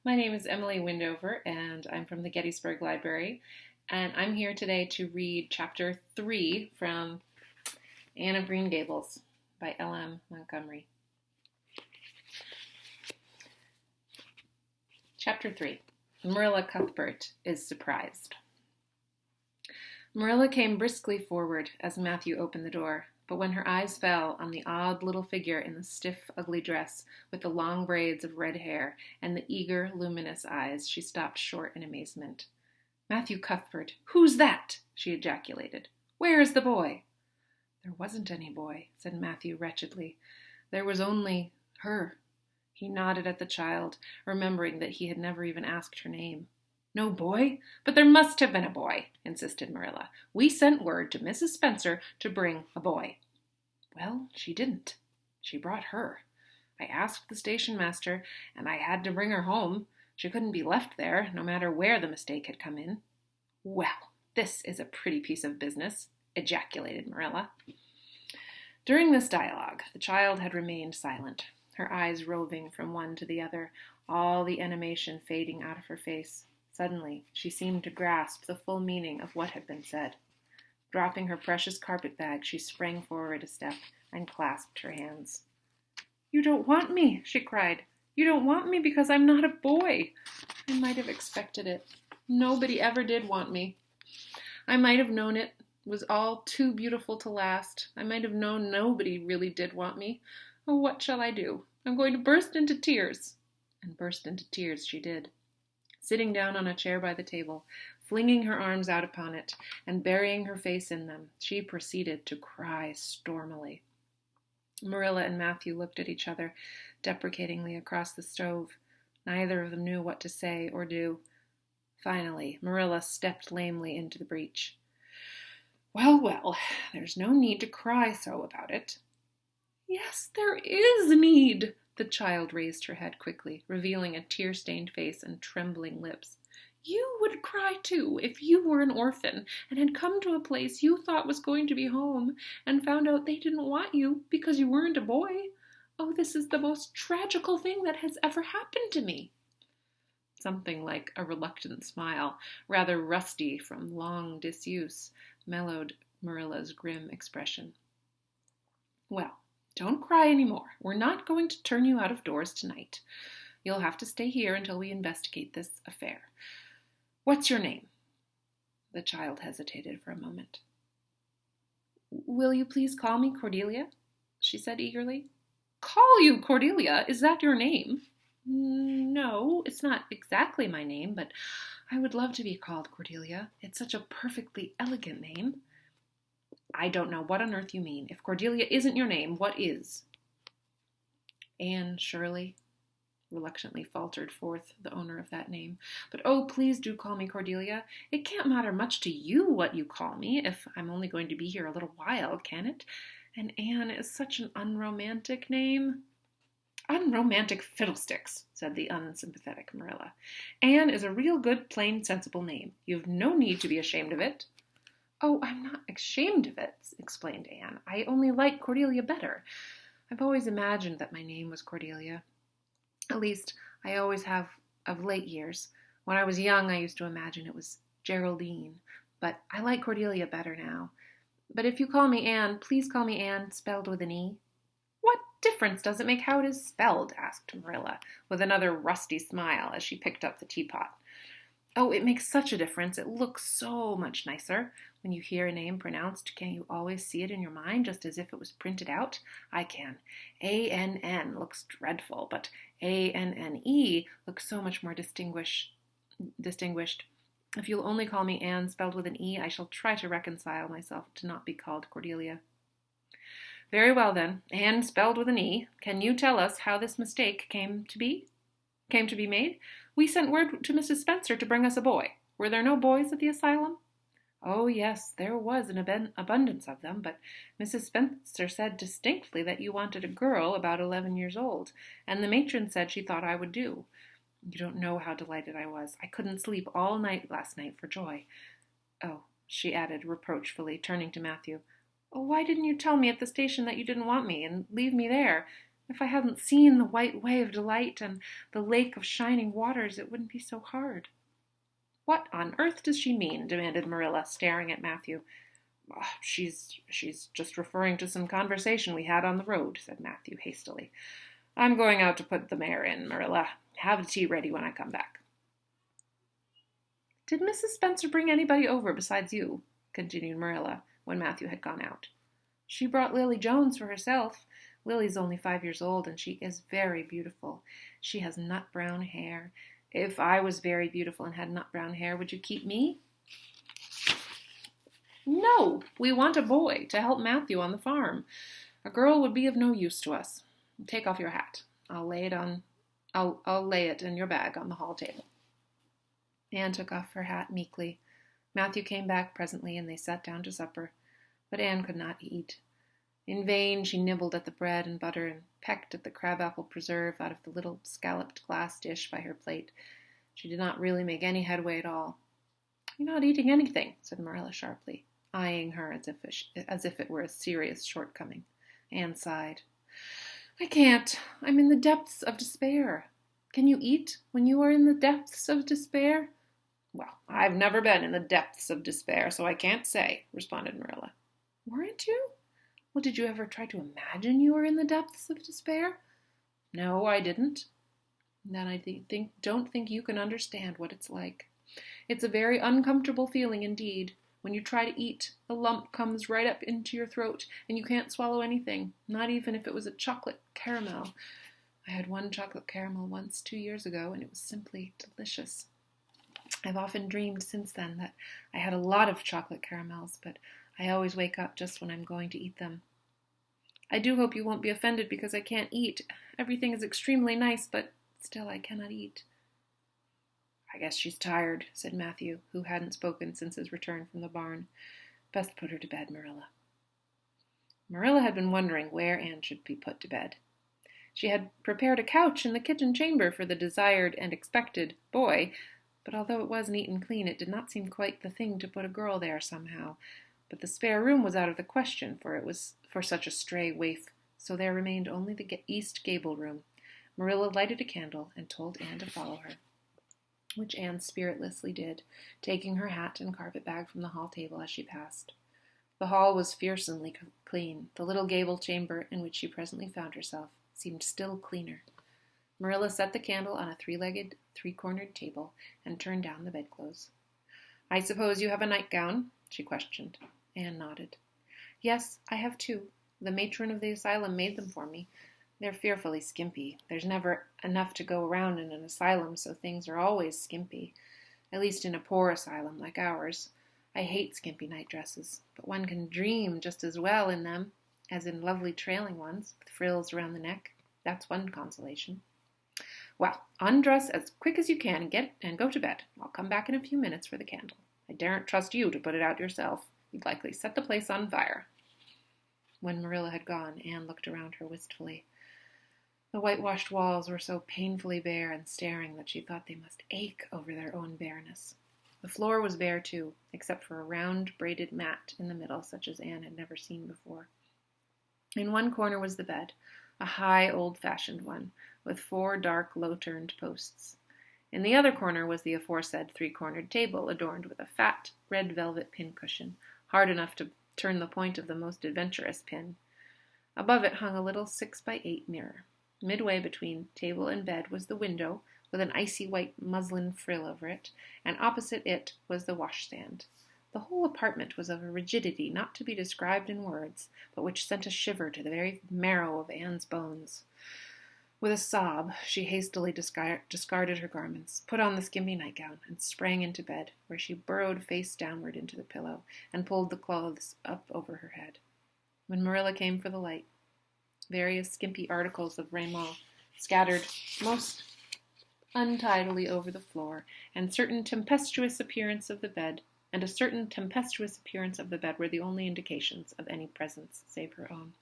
My name is Emily Windover, and I'm from the Gettysburg Library, and I'm here today to read Chapter 3 from Anne of Green Gables by L.M. Montgomery. Chapter 3. Marilla Cuthbert is surprised. Marilla came briskly forward as Matthew opened the door, but when her eyes fell on the odd little figure in the stiff, ugly dress with the long braids of red hair and the eager, luminous eyes, she stopped short in amazement. "Matthew Cuthbert, who's that?" she ejaculated. "Where is the boy?" "There wasn't any boy," said Matthew wretchedly. "There was only her." He nodded at the child, remembering that he had never even asked her name. "No boy? But there must have been a boy," insisted Marilla. "We sent word to Mrs. Spencer to bring a boy." "Well, she didn't. She brought her. I asked the station master, and I had to bring her home. She couldn't be left there, no matter where the mistake had come in." "Well, this is a pretty piece of business," ejaculated Marilla. During this dialogue, the child had remained silent, her eyes roving from one to the other, all the animation fading out of her face. Suddenly, she seemed to grasp the full meaning of what had been said. Dropping her precious carpet-bag, she sprang forward a step and clasped her hands. "You don't want me," she cried. "You don't want me because I'm not a boy. I might have expected it. Nobody ever did want me. I might have known it was all too beautiful to last. I might have known nobody really did want me. Oh, what shall I do? I'm going to burst into tears." And burst into tears she did. Sitting down on a chair by the table, flinging her arms out upon it, and burying her face in them, she proceeded to cry stormily. Marilla and Matthew looked at each other deprecatingly across the stove. Neither of them knew what to say or do. Finally, Marilla stepped lamely into the breach. Well, well, there's no need to cry so about it." "Yes, there is need." The child raised her head quickly, revealing a tear-stained face and trembling lips. "You would cry, too, if you were an orphan and had come to a place you thought was going to be home and found out they didn't want you because you weren't a boy. Oh, this is the most tragical thing that has ever happened to me." Something like a reluctant smile, rather rusty from long disuse, mellowed Marilla's grim expression. "Well, don't cry any more. We're not going to turn you out of doors tonight. You'll have to stay here until we investigate this affair. What's your name?" The child hesitated for a moment. "Will you please call me Cordelia?" she said eagerly. "Call you Cordelia? Is that your name?" "No, it's not exactly my name, but I would love to be called Cordelia. It's such a perfectly elegant name." "I don't know what on earth you mean. If Cordelia isn't your name, what is?" "Anne Shirley," reluctantly faltered forth the owner of that name. "But oh, please do call me Cordelia. It can't matter much to you what you call me, if I'm only going to be here a little while, can it? And Anne is such an unromantic name." "Unromantic fiddlesticks," said the unsympathetic Marilla. "Anne is a real good, plain, sensible name. You've no need to be ashamed of it." "Oh, I'm not ashamed of it," explained Anne. "I only like Cordelia better. I've always imagined that my name was Cordelia. At least, I always have of late years. When I was young, I used to imagine it was Geraldine. But I like Cordelia better now. But if you call me Anne, please call me Anne spelled with an E." "What difference does it make how it is spelled?" asked Marilla, with another rusty smile as she picked up the teapot. "Oh, it makes such a difference. It looks so much nicer. When you hear a name pronounced, can't you always see it in your mind, just as if it was printed out? I can. A-N-N looks dreadful, but A-N-N-E looks so much more distinguished. If you'll only call me Anne spelled with an E, I shall try to reconcile myself to not be called Cordelia." "Very well, then. Anne spelled with an E. Can you tell us how this mistake came to be made? We sent word to Mrs. Spencer to bring us a boy. Were there no boys at the asylum?" "Oh, yes, there was an abundance of them, but Mrs. Spencer said distinctly that you wanted a girl about 11 years old, and the matron said she thought I would do. You don't know how delighted I was. I couldn't sleep all night last night for joy. Oh," she added reproachfully, turning to Matthew. "Oh, why didn't you tell me at the station that you didn't want me and leave me there? If I hadn't seen the white way of delight and the lake of shining waters, it wouldn't be so hard." "What on earth does she mean?" demanded Marilla, staring at Matthew. She's just referring to some conversation we had on the road," said Matthew hastily. "I'm going out to put the mare in, Marilla. Have the tea ready when I come back." "Did Mrs. Spencer bring anybody over besides you?" continued Marilla, when Matthew had gone out. "She brought Lily Jones for herself. Lily's only 5 years old, and she is very beautiful. She has nut brown hair. If I was very beautiful and had nut brown hair, would you keep me?" "No, we want a boy to help Matthew on the farm. A girl would be of no use to us. Take off your hat. I'll lay it in your bag on the hall table." Anne took off her hat meekly. Matthew came back presently, and they sat down to supper. But Anne could not eat. In vain she nibbled at the bread and butter and pecked at the crabapple preserve out of the little scalloped glass dish by her plate. She did not really make any headway at all. "You're not eating anything," said Marilla sharply, eyeing her as if it were a serious shortcoming. Anne sighed. "I can't. I'm in the depths of despair. Can you eat when you are in the depths of despair?" "Well, I've never been in the depths of despair, so I can't say," responded Marilla. "Weren't you? Well, did you ever try to imagine you were in the depths of despair?" "No, I didn't." "Then I don't think you can understand what it's like. It's a very uncomfortable feeling indeed. When you try to eat, a lump comes right up into your throat, and you can't swallow anything, not even if it was a chocolate caramel. I had one chocolate caramel once 2 years ago, and it was simply delicious. I've often dreamed since then that I had a lot of chocolate caramels, but I always wake up just when I'm going to eat them. I do hope you won't be offended because I can't eat. Everything is extremely nice, but still I cannot eat." "I guess she's tired," said Matthew, who hadn't spoken since his return from the barn. "Best put her to bed, Marilla." Marilla had been wondering where Anne should be put to bed. She had prepared a couch in the kitchen chamber for the desired and expected boy, but although it was neat and clean, it did not seem quite the thing to put a girl there somehow. But the spare room was out of the question, for it was for such a stray waif, so there remained only the east gable room. Marilla lighted a candle and told Anne to follow her, which Anne spiritlessly did, taking her hat and carpet bag from the hall table as she passed. The hall was fearsomely clean. The little gable chamber in which she presently found herself seemed still cleaner. Marilla set the candle on a three-legged, three-cornered table and turned down the bedclothes. "I suppose you have a nightgown?" she questioned. Anne nodded. "Yes, I have two. The matron of the asylum made them for me. They're fearfully skimpy. There's never enough to go around in an asylum, so things are always skimpy. At least in a poor asylum like ours. I hate skimpy nightdresses, but one can dream just as well in them as in lovely trailing ones with frills around the neck. That's one consolation. Well, undress as quick as you can and go to bed. I'll come back in a few minutes for the candle. I daren't trust you to put it out yourself. You'd likely set the place on fire." When Marilla had gone, Anne looked around her wistfully. The whitewashed walls were so painfully bare and staring that she thought they must ache over their own bareness. The floor was bare, too, except for a round braided mat in the middle, such as Anne had never seen before. In one corner was the bed, a high, old-fashioned one, with 4 dark, low-turned posts. In the other corner was the aforesaid three-cornered table, adorned with a fat, red velvet pincushion, hard enough to turn the point of the most adventurous pin. Above it hung a little 6-by-8 mirror. Midway between table and bed was the window, with an icy white muslin frill over it, and opposite it was the washstand. The whole apartment was of a rigidity not to be described in words, but which sent a shiver to the very marrow of Anne's bones. With a sob, she hastily discarded her garments, put on the skimpy nightgown, and sprang into bed, where she burrowed face downward into the pillow and pulled the clothes up over her head. When Marilla came for the light, various skimpy articles of raiment scattered most untidily over the floor, and a certain tempestuous appearance of the bed were the only indications of any presence save her own.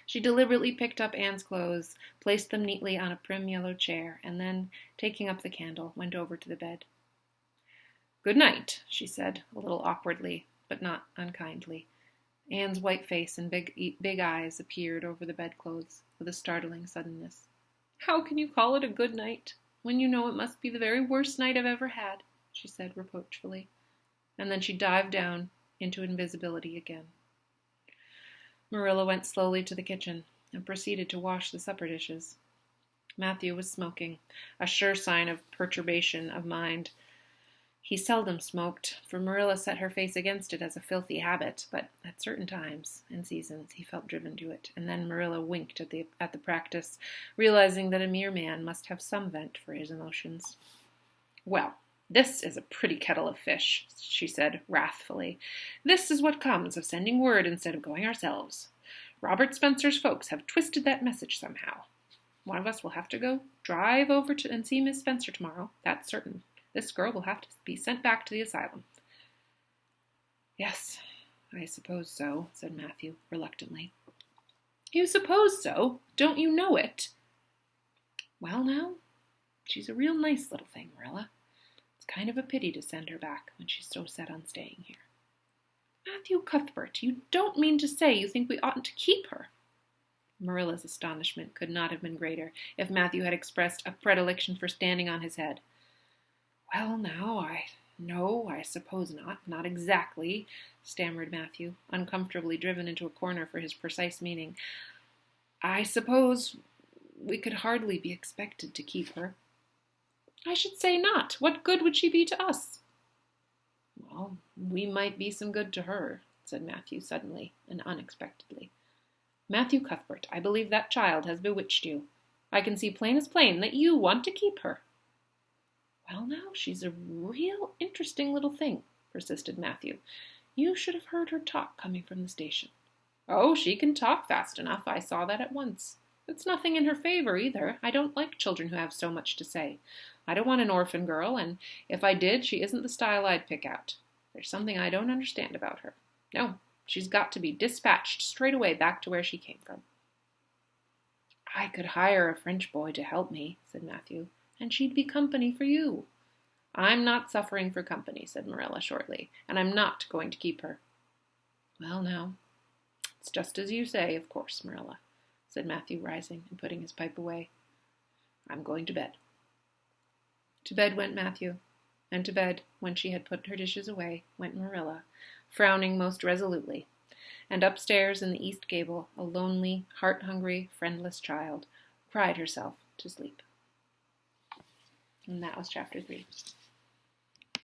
She deliberately picked up Anne's clothes, placed them neatly on a prim yellow chair, and then, taking up the candle, went over to the bed. "Good night," she said, a little awkwardly, but not unkindly. Anne's white face and big eyes appeared over the bedclothes with a startling suddenness. "How can you call it a good night, when you know it must be the very worst night I've ever had?" she said reproachfully. And then she dived down into invisibility again. Marilla went slowly to the kitchen and proceeded to wash the supper dishes. Matthew was smoking, a sure sign of perturbation of mind. He seldom smoked, for Marilla set her face against it as a filthy habit, but at certain times and seasons he felt driven to it, and then Marilla winked at the practice, realizing that a mere man must have some vent for his emotions. "Well, this is a pretty kettle of fish," she said wrathfully. "This is what comes of sending word instead of going ourselves. Robert Spencer's folks have twisted that message somehow. One of us will have to drive over and see Miss Spencer tomorrow, that's certain. This girl will have to be sent back to the asylum." "Yes, I suppose so," said Matthew reluctantly. "You suppose so? Don't you know it?" "Well, now, she's a real nice little thing, Marilla. It's kind of a pity to send her back when she's so set on staying here." "Matthew Cuthbert, you don't mean to say you think we oughtn't to keep her?" Marilla's astonishment could not have been greater if Matthew had expressed a predilection for standing on his head. "Well, now, I suppose not exactly," stammered Matthew, uncomfortably driven into a corner for his precise meaning. "I suppose we could hardly be expected to keep her." "I should say not. What good would she be to us?" "Well, we might be some good to her," said Matthew suddenly and unexpectedly. "Matthew Cuthbert, I believe that child has bewitched you. I can see plain as plain that you want to keep her." "Well, now, she's a real interesting little thing," persisted Matthew. "You should have heard her talk coming from the station." "Oh, she can talk fast enough. I saw that at once. It's nothing in her favor, either. I don't like children who have so much to say. I don't want an orphan girl, and if I did, she isn't the style I'd pick out. There's something I don't understand about her. No, she's got to be dispatched straight away back to where she came from." "I could hire a French boy to help me," said Matthew, "and she'd be company for you." "I'm not suffering for company," said Marilla shortly, "and I'm not going to keep her." "Well, now, it's just as you say, of course, Marilla," said Matthew, rising and putting his pipe away. "I'm going to bed." To bed went Matthew, and to bed, when she had put her dishes away, went Marilla, frowning most resolutely, and upstairs in the east gable a lonely, heart-hungry, friendless child cried herself to sleep. And that was chapter 3.